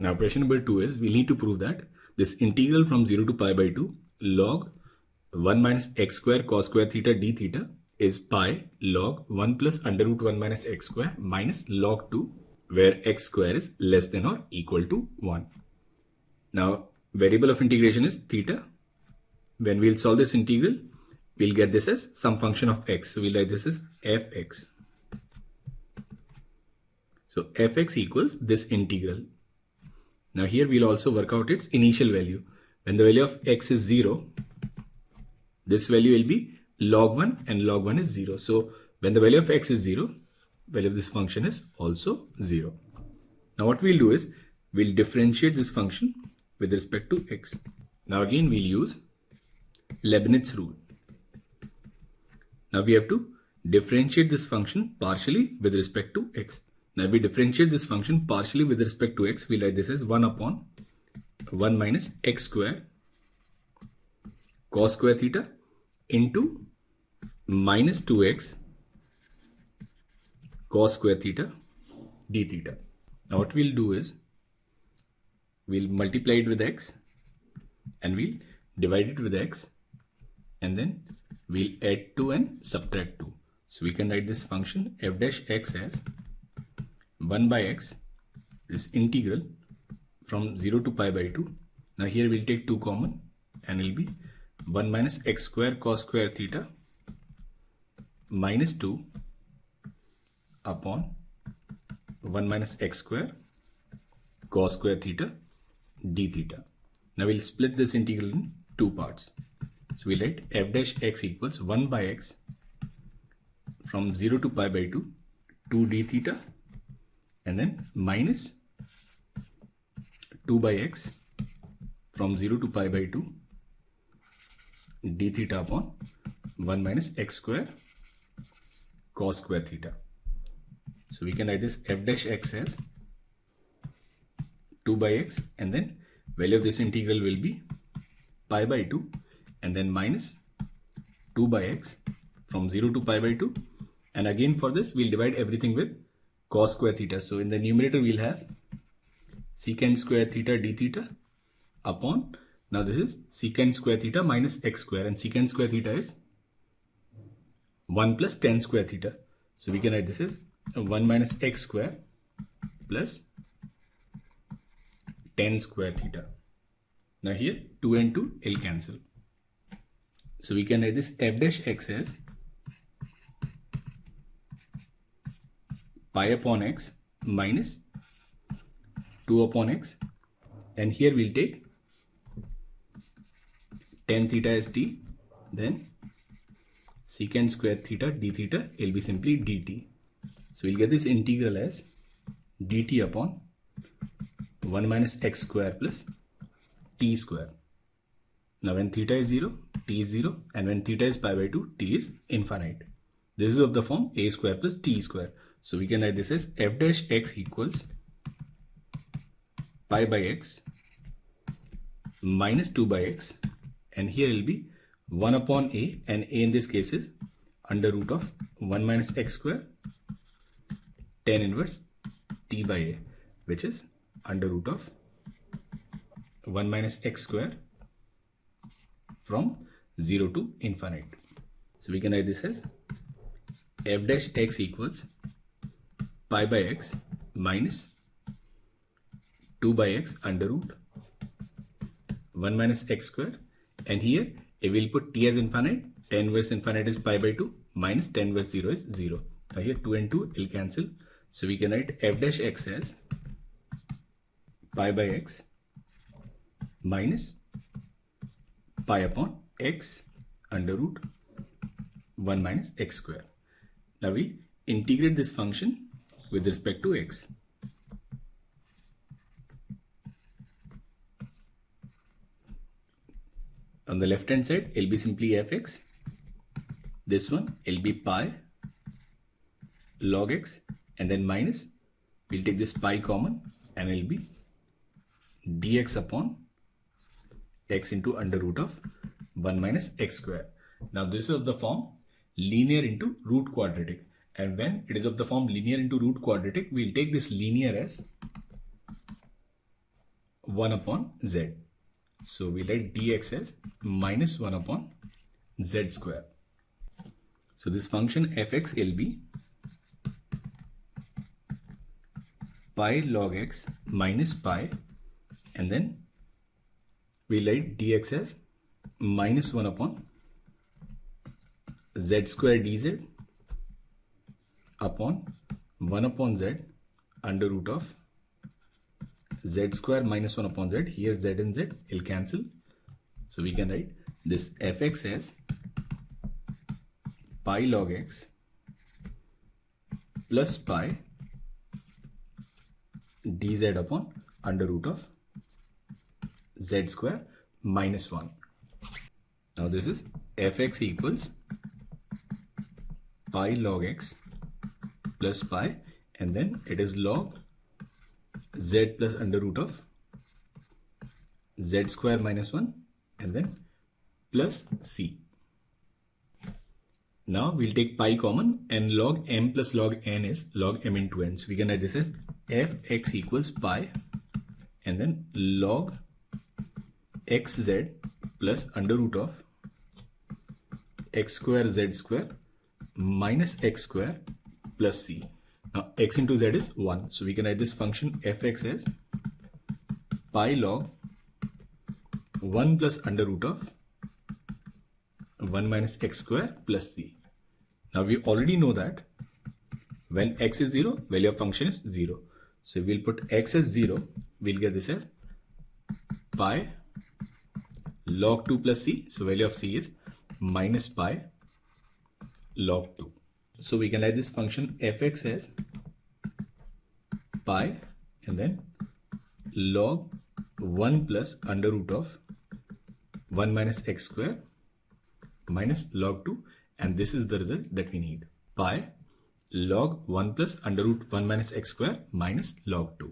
Now operation number 2 is we need to prove that this integral from 0 to pi by 2 log 1 minus x square cos square theta d theta is pi log 1 plus under root 1 minus x square minus log 2, where x square is less than or equal to 1. Now variable of integration is theta. When we'll solve this integral, we'll get this as some function of x. So we'll write this as fx. So fx equals this integral. Now here we'll also work out its initial value. When the value of x is 0, this value will be log 1 and log 1 is 0. So when the value of x is 0, value of this function is also 0. Now what we'll do is we'll differentiate this function with respect to x. Now again we'll use Leibniz rule. Now we have to differentiate this function partially with respect to x. Now if we differentiate this function partially with respect to x, we'll write this as 1 upon 1 minus x square cos square theta into minus 2x cos square theta d theta. Now what we'll do is we'll multiply it with x and we'll divide it with x, and then we'll add 2 and subtract 2. So we can write this function f dash x as 1 by x, this integral from 0 to pi by 2. Now here we'll take 2 common and it'll be 1 minus x square cos square theta minus 2 upon 1 minus x square cos square theta d theta. Now we'll split this integral in 2 parts. So we'll write f dash x equals 1 by x from 0 to pi by 2 d theta, and then minus 2 by x from 0 to pi by 2 d theta upon 1 minus x square cos square theta. So we can write this f dash x as 2 by x, and then value of this integral will be pi by 2 and then minus 2 by x from 0 to pi by 2, and again for this we'll divide everything with cos square theta. So in the numerator we'll have secant square theta d theta upon, now this is secant square theta minus x square, and secant square theta is 1 plus tan square theta. So we can write this as 1 minus x square plus tan square theta. Now here 2 and 2 will cancel. So we can write this f dash x as pi upon x minus 2 upon x, and here we'll take tan theta as t, then secant square theta d theta will be simply dt. So we'll get this integral as dt upon 1 minus x square plus t square. Now when theta is 0, t is 0, and when theta is pi by 2, t is infinite. This is of the form a square plus t square. So we can write this as f dash x equals pi by x minus 2 by x, and here will be 1 upon a, and a in this case is under root of 1 minus x square tan inverse t by a, which is under root of 1 minus x square from 0 to infinite. So we can write this as f dash x equals pi by x minus 2 by x under root 1 minus x square, and here we will put t as infinite, tan inverse infinite is pi by 2 minus tan inverse 0 is 0. Now here 2 and 2 will cancel. So we can write f dash x as pi by x minus pi upon x under root 1 minus x square. Now we integrate this function with respect to x. On the left hand side it will be simply fx, this one will be pi log x, and then minus, we'll take this pi common and it will be dx upon x into under root of 1 minus x square. Now this is of the form linear into root quadratic, and when it is of the form linear into root quadratic, we'll take this linear as 1 upon z. So we write dx as minus 1 upon z square. So this function fx will be pi log x minus pi, and then we write dx as minus 1 upon z square dz upon 1 upon z under root of z square minus 1 upon z. Here z and z will cancel. So we can write this fx as pi log x plus pi dz upon under root of z square minus 1. Now this is fx equals pi log x plus pi, and then it is log z plus under root of z square minus 1 and then plus c. Now we'll take pi common, and log m plus log n is log m into n. So we can write this as fx equals pi and then log xz plus under root of x square z square minus x square plus c. Now x into z is 1. So we can write this function fx as pi log 1 plus under root of 1 minus x square plus c. Now we already know that when x is 0, value of function is 0. So we'll put x as 0. We'll get this as pi log 2 plus c. So value of c is minus pi log 2. So we can write this function fx as pi and then log 1 plus under root of 1 minus x square minus log 2, and this is the result that we need. Pi log 1 plus under root 1 minus x square minus log 2.